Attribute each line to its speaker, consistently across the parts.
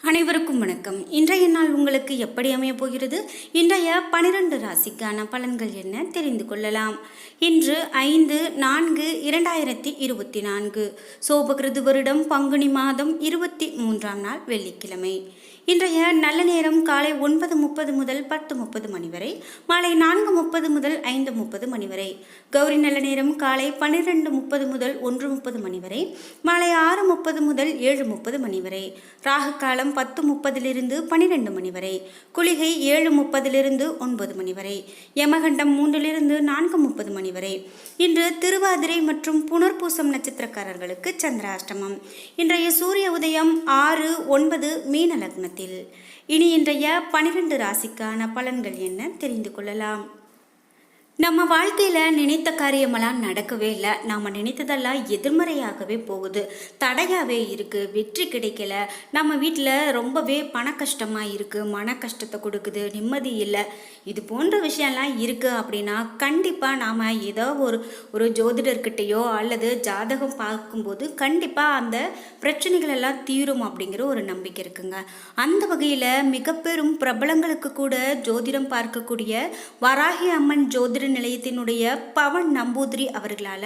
Speaker 1: அனைவருக்கும் வணக்கம். இன்றைய நாள் உங்களுக்கு எப்படி அமைய போகிறது? இன்றைய 12 ராசிக்கான பலன்கள் என்ன தெரிந்து கொள்ளலாம். இன்று 5/4/2024 சோபகிருது வருடம் பங்குனி மாதம் 23ஆம் நாள் வெள்ளிக்கிழமை. இன்றைய நல்ல நேரம் காலை 9:30 முதல் 10:30 மணி வரை, மாலை 4:30 முதல் 5:30 மணி வரை. கௌரி நல்ல நேரம் காலை 12:30 முதல் 1:30 மணி வரை, மாலை 6:30 முதல் 7:30 மணி வரை. ராகு காலம் 10:30 12 மணி வரை. குளிகை 7:30 9 மணி வரை. யமகண்டம் 3 4:30 மணி வரை. இன்று திருவாதிரை மற்றும் புனர்பூசம் நட்சத்திரக்காரர்களுக்கு சந்திராஷ்டமம். இன்றைய சூரிய உதயம் 6:09 மீன லக்னத்தில். இனி இன்றைய 12 ராசிக்கான பலன்கள் என்ன தெரிந்து கொள்ளலாம். நம்ம வாழ்க்கையில் நினைத்த காரியமெல்லாம் நடக்கவே இல்லை. நாம் நினைத்ததெல்லாம் எதிர்மறையாகவே போகுது, தடையாகவே இருக்குது, வெற்றி கிடைக்கல. நம்ம வீட்டில் ரொம்பவே பண கஷ்டமாக இருக்குது, மன கஷ்டத்தை கொடுக்குது, நிம்மதி இல்லை. இது போன்ற விஷயம்லாம் இருக்குது அப்படின்னா கண்டிப்பாக நாம் ஏதோ ஒரு ஜோதிடர்கிட்டையோ அல்லது ஜாதகம் பார்க்கும்போது கண்டிப்பாக அந்த பிரச்சனைகளெல்லாம் தீரும் அப்படிங்கிற ஒரு நம்பிக்கை இருக்குங்க. அந்த வகையில் மிக பெரும் பிரபலங்களுக்கு கூட ஜோதிடம் பார்க்கக்கூடிய வராகி அம்மன் ஜோதிட நிலையத்தினுடைய பவன் நம்பூதிரி அவர்களால்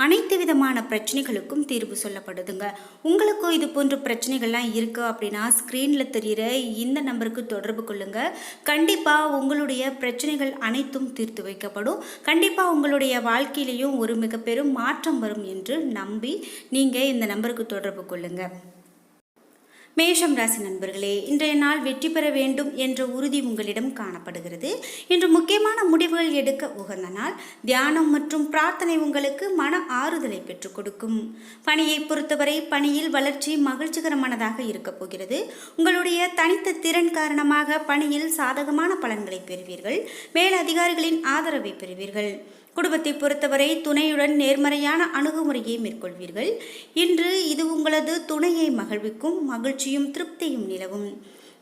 Speaker 1: அனைத்து விதமான பிரச்சனைகளுக்கும் தீர்வு சொல்லப்படுதுங்க. உங்களுக்கும் இது போன்ற பிரச்சனைகள்லாம் இருக்கு அப்படின்னா ஸ்க்ரீனில் தெரிகிற இந்த நம்பருக்கு தொடர்பு கொள்ளுங்க. கண்டிப்பாக உங்களுடைய பிரச்சனைகள் அனைத்தும் தீர்த்து வைக்கப்படும். கண்டிப்பாக உங்களுடைய வாழ்க்கையிலையும் ஒரு மிக பெரும் மாற்றம் வரும் என்று நம்பி நீங்கள் இந்த நம்பருக்கு தொடர்பு கொள்ளுங்க. மேஷம் ராசி நண்பர்களே, இன்றைய நாள் வெற்றி பெற வேண்டும் என்ற உறுதி உங்களிடம் காணப்படுகிறது. இன்று முக்கியமான முடிவுகள் எடுக்க உகந்த நாள். தியானம் மற்றும் பிரார்த்தனை உங்களுக்கு மன ஆறுதலை பெற்றுக் கொடுக்கும். பணியை பொறுத்தவரை பணியில் வளர்ச்சி மகிழ்ச்சிகரமானதாக இருக்க போகிறது. உங்களுடைய தனித்த திறன் காரணமாக பணியில் சாதகமான பலன்களை பெறுவீர்கள். மேல் அதிகாரிகளின் ஆதரவை பெறுவீர்கள். குடும்பத்தை பொறுத்தவரை துணையுடன் நேர்மறையான அணுகுமுறையை மேற்கொள்வீர்கள். இன்று இது உங்களது துணையை மகிழ்விக்கும், மகிழ்ச்சியும் திருப்தியும் நிலவும்.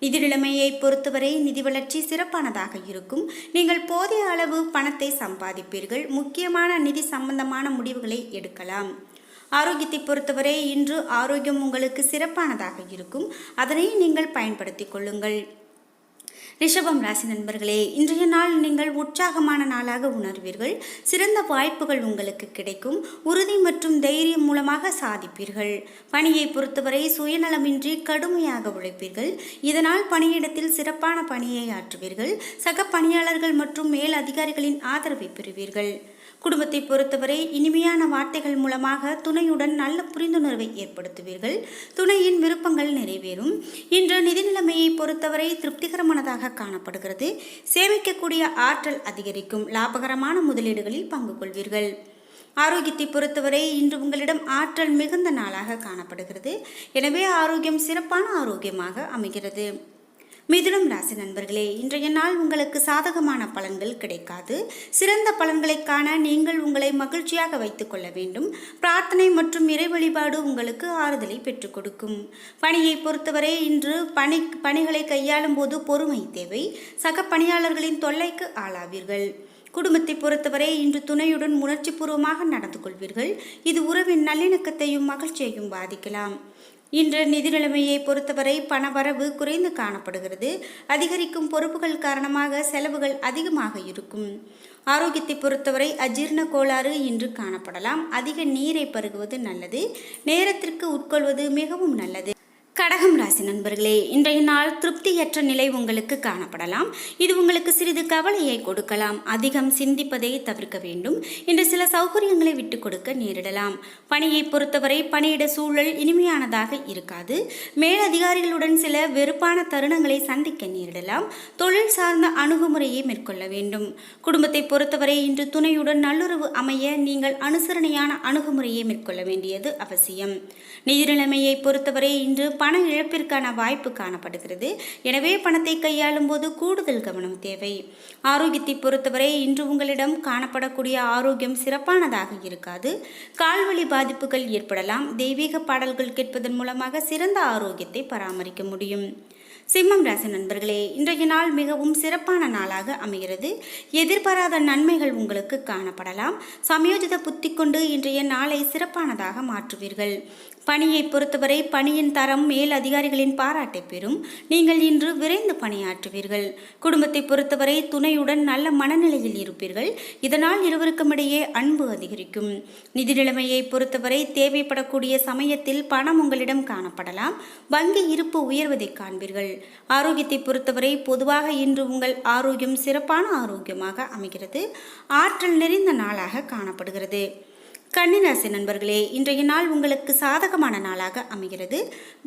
Speaker 1: நிதி நிலைமையை பொறுத்தவரை நிதி வளர்ச்சி சிறப்பானதாக இருக்கும். நீங்கள் போதிய அளவு பணத்தை சம்பாதிப்பீர்கள். முக்கியமான நிதி சம்பந்தமான முடிவுகளை எடுக்கலாம். ஆரோக்கியத்தை பொறுத்தவரை இன்று ஆரோக்கியம் உங்களுக்கு சிறப்பானதாக இருக்கும். அதனை நீங்கள் பயன்படுத்தி கொள்ளுங்கள். ரிஷபம் ராசி நண்பர்களே, இன்றைய நாள் நீங்கள் உற்சாகமான நாளாக உணர்வீர்கள். சிறந்த வாய்ப்புகள் உங்களுக்கு கிடைக்கும். உறுதி மற்றும் தைரியம் மூலமாக சாதிப்பீர்கள். பணியை பொறுத்தவரை சுயநலமின்றி கடுமையாக உழைப்பீர்கள். இதனால் பணியிடத்தில் சிறப்பான பணியை ஆற்றுவீர்கள். சக பணியாளர்கள் மற்றும் மேல் அதிகாரிகளின் ஆதரவை பெறுவீர்கள். குடும்பத்தை பொறுத்தவரை இனிமையான வார்த்தைகள் மூலமாக துணையுடன் நல்ல புரிந்துணர்வை ஏற்படுத்துவீர்கள். துணையின் விருப்பங்கள் நிறைவேறும். இன்று நிதி நிலைமையை பொறுத்தவரை திருப்திகரமானதாக காணப்படுகிறது. சேமிக்கக்கூடிய ஆற்றல் அதிகரிக்கும். லாபகரமான முதலீடுகளில் பங்கு கொள்வீர்கள். ஆரோக்கியத்தை பொறுத்தவரை இன்று உங்களிடம் ஆற்றல் மிகுந்த நாளாக காணப்படுகிறது. எனவே ஆரோக்கியம் சிறப்பான ஆரோக்கியமாக அமைகிறது. மிதுனம் ராசி நண்பர்களே, இன்றைய நாள் உங்களுக்கு சாதகமான பலன்கள் கிடைக்காது. சிறந்த பலன்களை காண நீங்கள் உங்களை மகிழ்ச்சியாக வைத்துக் கொள்ள வேண்டும். பிரார்த்தனை மற்றும் இறை வழிபாடு உங்களுக்கு ஆறுதலை பெற்றுக் கொடுக்கும். பணியை பொறுத்தவரை இன்று பணிகளை கையாளும் போது பொறுமை தேவை. சக பணியாளர்களின் தொல்லைக்கு ஆளாவீர்கள். குடும்பத்தை பொறுத்தவரை இன்று துணையுடன் உணர்ச்சி பூர்வமாக நடந்து கொள்வீர்கள். இது உறவின் நல்லிணக்கத்தையும் மகிழ்ச்சியையும் பாதிக்கலாம். இன்று நிதி நிலைமையை பொறுத்தவரை பணவரவு குறைந்து காணப்படுகிறது. அதிகரிக்கும் பொறுப்புகள் காரணமாக செலவுகள் அதிகமாக இருக்கும். ஆரோக்கியத்தை பொறுத்தவரை அஜீரண கோளாறு இன்று காணப்படலாம். அதிக நீரை பருகுவது நல்லது. நேரத்திற்கு உட்கொள்வது மிகவும் நல்லது. கடகம் ராசி நண்பர்களே, இன்றைய நாள் திருப்தியற்ற நிலை உங்களுக்கு காணப்படலாம். இது உங்களுக்கு சிறிது கவலையை கொடுக்கலாம். அதிகம் சிந்திப்பதை தவிர்க்க வேண்டும். இன்று சில சௌகரியங்களை விட்டு கொடுக்க நேரிடலாம். பணியை பொறுத்தவரை பணியிட சூழல் இனிமையானதாக இருக்காது. மேலதிகாரிகளுடன் சில வெறுப்பான தருணங்களை சந்திக்க நேரிடலாம். தொழில் சார்ந்த அணுகுமுறையை மேற்கொள்ள வேண்டும். குடும்பத்தை பொறுத்தவரை இன்று துணையுடன் நல்லுறவு அமைய நீங்கள் அனுசரணையான அணுகுமுறையை மேற்கொள்ள வேண்டியது அவசியம். நிதி நிலைமையை பொறுத்தவரை இன்று பண இழப்பிற்கான வாய்ப்பு காணப்படுகிறது. எனவே பணத்தை கையாளும் போது கூடுதல் கவனம் தேவை. ஆரோக்கியத்தை பொறுத்தவரை இன்று உங்களிடம் காணப்படக்கூடிய ஆரோக்கியம் சிறப்பானதாக இருக்காது. கால்வலி பாதிப்புகள் ஏற்படலாம். தெய்வீக பாடல்கள் கேட்பதன் மூலமாக சிறந்த ஆரோக்கியத்தை பராமரிக்க முடியும். சிம்மம் ராசி நண்பர்களே, இன்றைய நாள் மிகவும் சிறப்பான நாளாக அமைகிறது. எதிர்பாராத நன்மைகள் உங்களுக்கு காணப்படலாம். சமயோஜித புத்தி கொண்டு இன்றைய நாளை சிறப்பானதாக மாற்றுவீர்கள். பணியை பொறுத்தவரை பணியின் தரம் மேல் அதிகாரிகளின் பாராட்டை பெறும். நீங்கள் இன்று விரைந்து பணியாற்றுவீர்கள். குடும்பத்தை பொறுத்தவரை துணையுடன் நல்ல மனநிலையில் இருப்பீர்கள். இதனால் இருவருக்கும் இடையே அன்பு அதிகரிக்கும். நிதி நிலைமையை பொறுத்தவரை தேவைப்படக்கூடிய சமயத்தில் பணம் உங்களிடம் காணப்படலாம். வங்கி இருப்பு உயர்வதை காண்பீர்கள். ஆரோக்கியத்தை பொறுத்தவரை பொதுவாக இன்று உங்கள் ஆரோக்கியம் சிறப்பான ஆரோக்கியமாக அமைகிறது. ஆற்றல் நிறைந்த நாளாக காணப்படுகிறது. கன்னிராசி நண்பர்களே, இன்றைய நாள் உங்களுக்கு சாதகமான நாளாக அமைகிறது.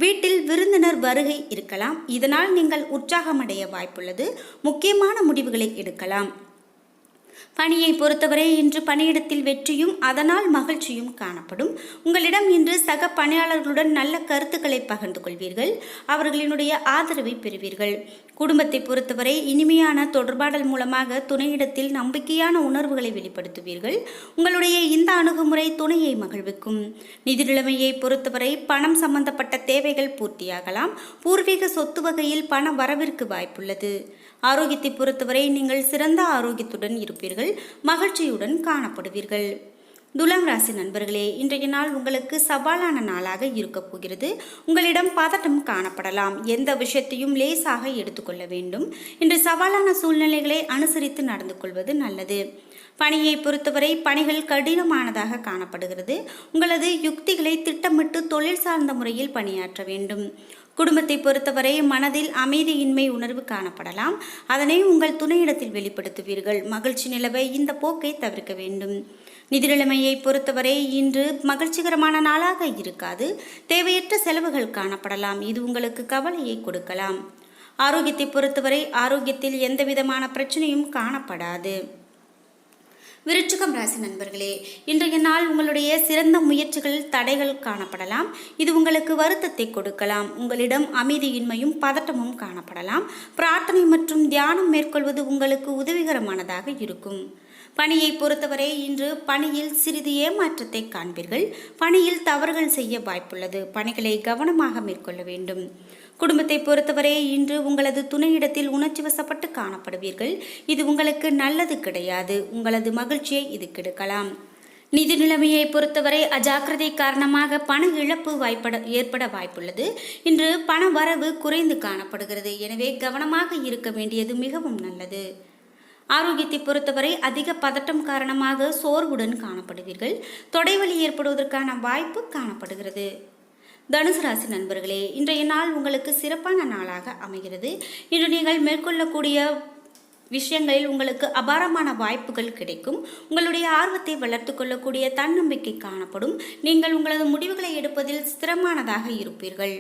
Speaker 1: வீட்டில் விருந்தினர் வருகை இருக்கலாம். இதனால் நீங்கள் உற்சாகமடைய வாய்ப்புள்ளது. முக்கியமான முடிவுகளை எடுக்கலாம். பணியை பொறுத்தவரை இன்று பணியிடத்தில் வெற்றியும் அதனால் மகிழ்ச்சியும் காணப்படும். உங்களிடம் இன்று சக பணியாளர்களுடன் நல்ல கருத்துக்களை பகிர்ந்து கொள்வீர்கள். அவர்களினுடைய ஆதரவை பெறுவீர்கள். குடும்பத்தை பொறுத்தவரை இனிமையான தொடர்பாடல் மூலமாக துணையிடத்தில் நம்பிக்கையான உணர்வுகளை வெளிப்படுத்துவீர்கள். உங்களுடைய இந்த அணுகுமுறை துணையை மகிழ்விக்கும். நிதி நிலைமையை பொறுத்தவரை பணம் சம்பந்தப்பட்ட தேவைகள் பூர்த்தியாகலாம். பூர்வீக சொத்து வகையில் பண வரவிற்கு வாய்ப்புள்ளது. ஆரோக்கியத்தை பொறுத்தவரை நீங்கள் சிறந்த ஆரோக்கியத்துடன் இருப்பீர்கள். மகிழ்ச்சியுடன் காணப்படுவீர்கள். துலாம் ராசி நண்பர்களே, இன்றைய நாள் உங்களுக்கு சவாலான நாளாக இருக்கப் போகிறது. உங்களிடம் பதட்டம் காணப்படலாம். எந்த விஷயத்தையும் லேசாக எடுத்துக்கொள்ள வேண்டும். இன்று சவாலான சூழ்நிலைகளை அனுசரித்து நடந்து கொள்வது நல்லது. பணியை பொறுத்தவரை பணிகள் கடினமானதாக காணப்படுகிறது. உங்களது யுக்திகளை திட்டமிட்டு தொழில் சார்ந்த முறையில் பணியாற்ற வேண்டும். குடும்பத்தை பொறுத்தவரை மனதில் அமைதியின்மை உணர்வு காணப்படலாம். அதனை உங்கள் துணையிடத்தில் வெளிப்படுத்துவீர்கள். மகிழ்ச்சி நிலவை இந்த போக்கை தவிர்க்க வேண்டும். நிதி நிலைமையை பொறுத்தவரை இன்று மகிழ்ச்சிகரமான நாளாக இருக்காது. தேவையற்ற செலவுகள் காணப்படலாம். இது உங்களுக்கு கவலையை கொடுக்கலாம். ஆரோக்கியத்தை பொறுத்தவரை ஆரோக்கியத்தில் எந்தவிதமான பிரச்சனையும் காணப்படாது. விருச்சிகம் ராசி நண்பர்களே, இன்றைய நாள் உங்களுடைய சிறந்த முயற்சிகளில் தடைகள் காணப்படலாம். இது உங்களுக்கு வருத்தத்தை கொடுக்கலாம். உங்களிடம் அமைதியின்மையும் பதட்டமும் காணப்படலாம். பிரார்த்தனை மற்றும் தியானம் மேற்கொள்வது உங்களுக்கு உதவிகரமானதாக இருக்கும். பணியை பொறுத்தவரை இன்று பணியில் சிறிது ஏமாற்றத்தை காண்பீர்கள். பணியில் தவறுகள் செய்ய வாய்ப்புள்ளது. பணிகளை கவனமாக மேற்கொள்ள வேண்டும். குடும்பத்தை பொறுத்தவரை இன்று உங்களது துணையிடத்தில் உணர்ச்சி வசப்பட்டு காணப்படுவீர்கள். இது உங்களுக்கு நல்லது கிடையாது. உங்களது மகிழ்ச்சியை இது கெடுக்கலாம். நிதி நிலைமையை பொறுத்தவரை அஜாக்கிரதை காரணமாக பண இழப்பு ஏற்பட வாய்ப்புள்ளது. இன்று பண வரவு குறைந்து காணப்படுகிறது. எனவே கவனமாக இருக்க வேண்டியது மிகவும் நல்லது. ஆரோக்கியத்தை பொறுத்தவரை அதிக பதட்டம் காரணமாக சோர்வுடன் காணப்படுவீர்கள். தொடைவலி ஏற்படுவதற்கான வாய்ப்பு காணப்படுகிறது. தனுசு ராசி நண்பர்களே, இன்றைய நாள் உங்களுக்கு சிறப்பான நாளாக அமைகிறது. இன்று நீங்கள் மேற்கொள்ளக்கூடிய விஷயங்களில் உங்களுக்கு அபாரமான வாய்ப்புகள் கிடைக்கும். உங்களுடைய ஆர்வத்தை வளர்த்து கொள்ளக்கூடிய தன்னம்பிக்கை காணப்படும். நீங்கள் உங்களது முடிவுகளை எடுப்பதில் ஸ்திரமானதாக இருப்பீர்கள்.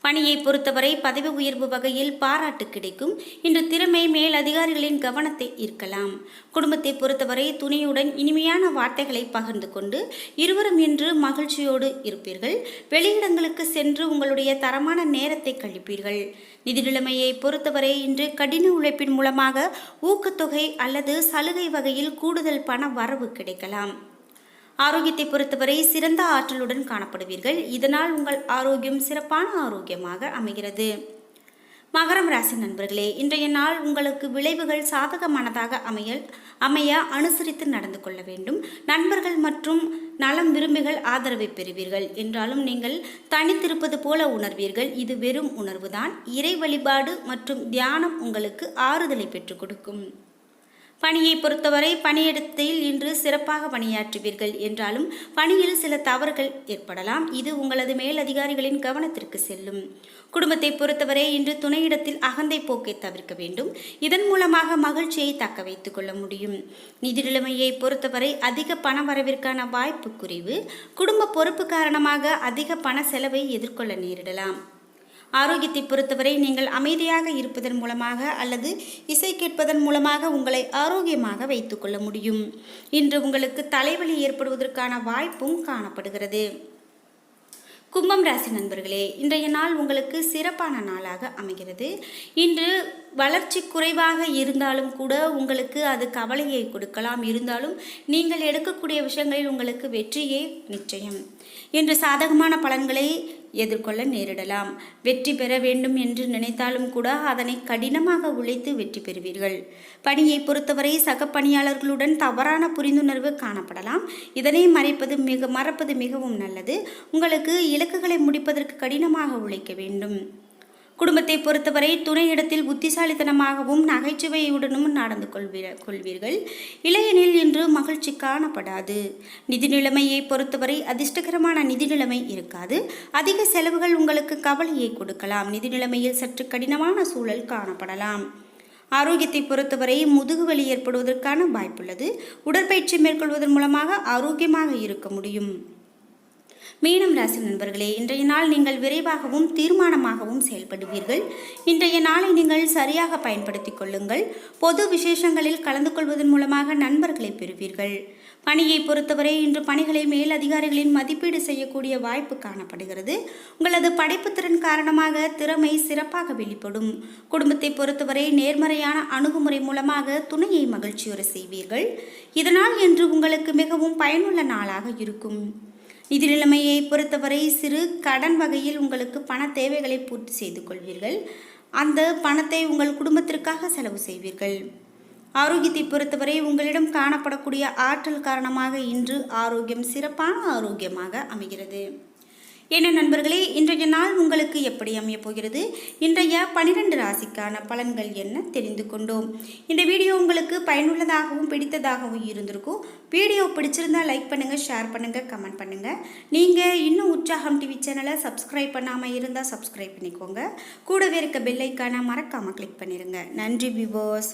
Speaker 1: பணியை பொறுத்தவரை பதவி உயர்வு வகையில் பாராட்டு கிடைக்கும். இன்று திறமை மேல் அதிகாரிகளின் கவனத்தை ஈர்க்கலாம். குடும்பத்தை பொறுத்தவரை துணையுடன் இனிமையான வார்த்தைகளை பகிர்ந்து கொண்டு இருவரும் இன்று மகிழ்ச்சியோடு இருப்பீர்கள். வெளியிடங்களுக்கு சென்று உங்களுடைய தரமான நேரத்தை கழிப்பீர்கள். நிதி நிலைமையை பொறுத்தவரை இன்று கடின உழைப்பின் மூலமாக ஊக்கத்தொகை அல்லது சலுகை வகையில் கூடுதல் பண வரவு கிடைக்கலாம். ஆரோக்கியத்தை பொறுத்தவரை சிறந்த ஆற்றலுடன் காணப்படுவீர்கள். இதனால் உங்கள் ஆரோக்கியம் சிறப்பான ஆரோக்கியமாக அமைகிறது. மகரம் ராசி நண்பர்களே, இன்றைய நாள் உங்களுக்கு விளைவுகள் சாதகமானதாக அமைய அனுசரித்து நடந்து கொள்ள வேண்டும். நண்பர்கள் மற்றும் நலம் விரும்பிகள் ஆதரவை பெறுவீர்கள். என்றாலும் நீங்கள் தனித்திருப்பது போல உணர்வீர்கள். இது வெறும் உணர்வுதான். இறை வழிபாடு மற்றும் தியானம் உங்களுக்கு ஆறுதலை பெற்றுக் கொடுக்கும். பணியை பொறுத்தவரை பணியிடத்தில் இன்று சிறப்பாக பணியாற்றுவீர்கள். என்றாலும் பணியில் சில தவறுகள் ஏற்படலாம். இது உங்களது மேலதிகாரிகளின் கவனத்திற்கு செல்லும். குடும்பத்தை பொறுத்தவரை இன்று துணையிடத்தில் அகந்தை போக்கை தவிர்க்க வேண்டும். இதன் மூலமாக மகிழ்ச்சியை தக்க வைத்துக் கொள்ள முடியும். நிதி நிலைமையை பொறுத்தவரை அதிக பண வரவிற்கான வாய்ப்பு குறைவு. குடும்ப பொறுப்பு காரணமாக அதிக பண செலவை எதிர்கொள்ள நேரிடலாம். ஆரோக்கியத்தை பொறுத்தவரை நீங்கள் அமைதியாக இருப்பதன் மூலமாக அல்லது இசை கேட்பதன் மூலமாக உங்களை ஆரோக்கியமாக வைத்துக்கொள்ள முடியும். இன்று உங்களுக்கு தலைவலி ஏற்படுவதற்கான வாய்ப்பும் காணப்படுகிறது. கும்பம் ராசி நண்பர்களே, இன்றைய நாள் உங்களுக்கு சிறப்பான நாளாக அமைகிறது. இன்று வளர்ச்சி குறைவாக இருந்தாலும் கூட உங்களுக்கு அது கவலையை கொடுக்கலாம். இருந்தாலும் நீங்கள் எடுக்கக்கூடிய விஷயங்களில் உங்களுக்கு வெற்றியே நிச்சயம். இன்று சாதகமான பலன்களை எதிர்கொள்ள நேரிடலாம். வெற்றி பெற வேண்டும் என்று நினைத்தாலும் கூட அதனை கடினமாக உழைத்து வெற்றி பெறுவீர்கள். பணியை பொறுத்தவரை சக பணியாளர்களுடன் தவறான புரிந்துணர்வு காணப்படலாம். இதனை மறப்பது மிகவும் நல்லது. உங்களுக்கு இலக்குகளை முடிப்பதற்கு கடினமாக உழைக்க வேண்டும். குடும்பத்தை பொறுத்தவரை துணையிடத்தில் புத்திசாலித்தனமாகவும் நகைச்சுவையுடனும் நடந்து கொள்வீர்கள். இல்லையெனில் இன்று மகிழ்ச்சி காணப்படாது. நிதி நிலைமையை பொறுத்தவரை அதிர்ஷ்டகரமான நிதி நிலைமை இருக்காது. அதிக செலவுகள் உங்களுக்கு கவலையை கொடுக்கலாம். நிதி நிலைமையில் சற்று கடினமான சூழல் காணப்படலாம். ஆரோக்கியத்தை பொறுத்தவரை முதுகுவலி ஏற்படுவதற்கான வாய்ப்புள்ளது. உடற்பயிற்சி மேற்கொள்வதன் மூலமாக ஆரோக்கியமாக இருக்க முடியும். மீனம் ராசி நண்பர்களே, இன்றைய நாள் நீங்கள் விரைவாகவும் தீர்மானமாகவும் செயல்படுவீர்கள். இன்றைய நாளை நீங்கள் சரியாக பயன்படுத்திக் கொள்ளுங்கள். பொது விசேஷங்களில் கலந்து கொள்வதன் மூலமாக நண்பர்களை பெறுவீர்கள். பணியை பொறுத்தவரை இன்று பணிகளை மேல் அதிகாரிகளின் மதிப்பீடு செய்யக்கூடிய வாய்ப்பு காணப்படுகிறது. உங்களது படைப்புத்திறன் காரணமாக திறமை சிறப்பாக வெளிப்படும். குடும்பத்தை பொறுத்தவரை நேர்மறையான அணுகுமுறை மூலமாக துணையை மகிழ்ச்சியுற செய்வீர்கள். இதனால் இன்று உங்களுக்கு மிகவும் பயனுள்ள நாளாக இருக்கும். நிதி நிலைமையை பொறுத்தவரை சிறு கடன் வகையில் உங்களுக்கு பண தேவைகளை பூர்த்தி செய்து கொள்வீர்கள். அந்த பணத்தை உங்கள் குடும்பத்திற்காக செலவு செய்வீர்கள். ஆரோக்கியத்தை பொறுத்தவரை உங்களிடம் காணப்படக்கூடிய ஆற்றல் காரணமாக இன்று ஆரோக்கியம் சிறப்பான ஆரோக்கியமாக அமைகிறது. என்ன நண்பர்களே, இன்றைய நாள் உங்களுக்கு எப்படி அமையப் போகிறது? இன்றைய 12 ராசிக்கான பலன்கள் என்ன தெரிந்து கொண்டோம். இந்த வீடியோ உங்களுக்கு பயனுள்ளதாகவும் பிடித்ததாகவும் இருந்திருக்கும். வீடியோ பிடிச்சிருந்தால் லைக் பண்ணுங்கள், ஷேர் பண்ணுங்கள், கமெண்ட் பண்ணுங்கள். நீங்கள் இன்னும் உற்சாகம் டிவி சேனலை சப்ஸ்கிரைப் பண்ணாமல் இருந்தால் சப்ஸ்கிரைப் பண்ணிக்கோங்க. கூடவே இருக்க பெல் ஐக்கானை மறக்காமல் கிளிக் பண்ணிடுங்க. நன்றி வியூவர்ஸ்.